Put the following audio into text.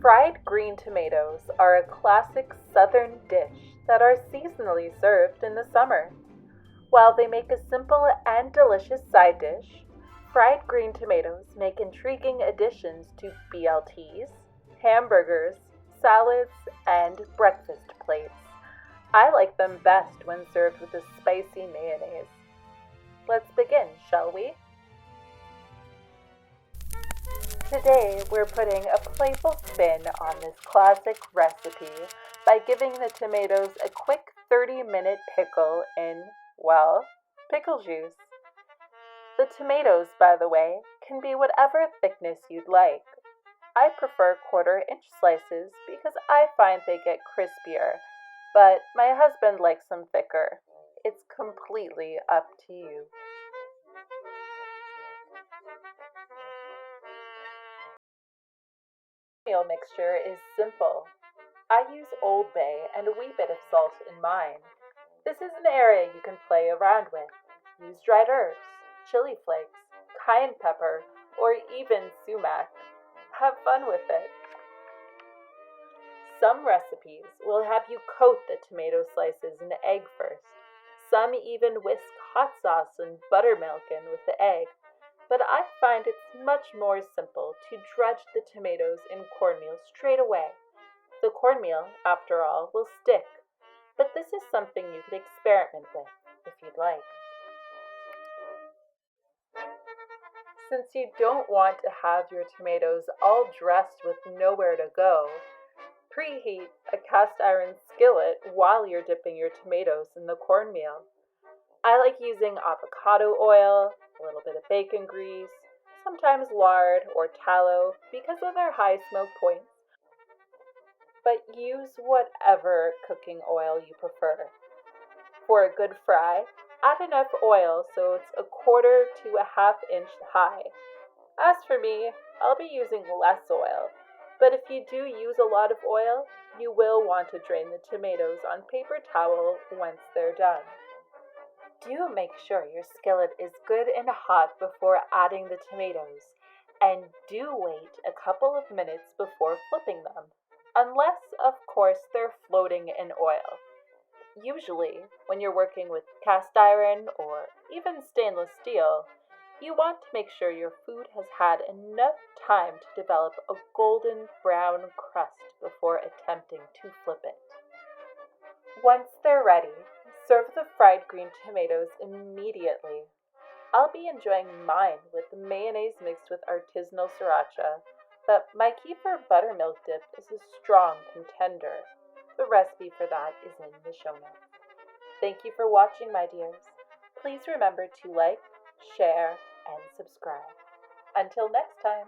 Fried green tomatoes are a classic southern dish that are seasonally served in the summer. While they make a simple and delicious side dish, fried green tomatoes make intriguing additions to BLTs, hamburgers, salads, and breakfast plates. I like them best when served with a spicy mayonnaise. Let's begin, shall we? Today, we're putting a playful spin on this classic recipe by giving the tomatoes a quick 30-minute pickle in, well, pickle juice. The tomatoes, by the way, can be whatever thickness you'd like. I prefer 1/4-inch slices because I find they get crispier, but my husband likes them thicker. It's completely up to you. Cornmeal mixture is simple. I use Old Bay and a wee bit of salt in mine. This is an area you can play around with. Use dried herbs, chili flakes, cayenne pepper, or even sumac. Have fun with it. Some recipes will have you coat the tomato slices in egg first. Some even whisk hot sauce and buttermilk in with the egg. But I find it's much more simple to dredge the tomatoes in cornmeal straight away. The cornmeal, after all, will stick, but this is something you could experiment with if you'd like. Since you don't want to have your tomatoes all dressed with nowhere to go, preheat a cast iron skillet while you're dipping your tomatoes in the cornmeal. I like using avocado oil, a little bit of bacon grease, sometimes lard or tallow because of their high smoke points. But use whatever cooking oil you prefer. For a good fry, add enough oil so it's 1/4 to a 1/2 inch high. As for me, I'll be using less oil, but if you do use a lot of oil, you will want to drain the tomatoes on paper towel once they're done. Do make sure your skillet is good and hot before adding the tomatoes, and do wait a couple of minutes before flipping them, unless, of course, they're floating in oil. Usually, when you're working with cast iron or even stainless steel, you want to make sure your food has had enough time to develop a golden brown crust before attempting to flip it. Once they're ready, serve the fried green tomatoes immediately. I'll be enjoying mine with mayonnaise mixed with artisanal sriracha, but my kefir buttermilk dip is a strong contender. The recipe for that is in the show notes. Thank you for watching, my dears. Please remember to like, share, and subscribe. Until next time.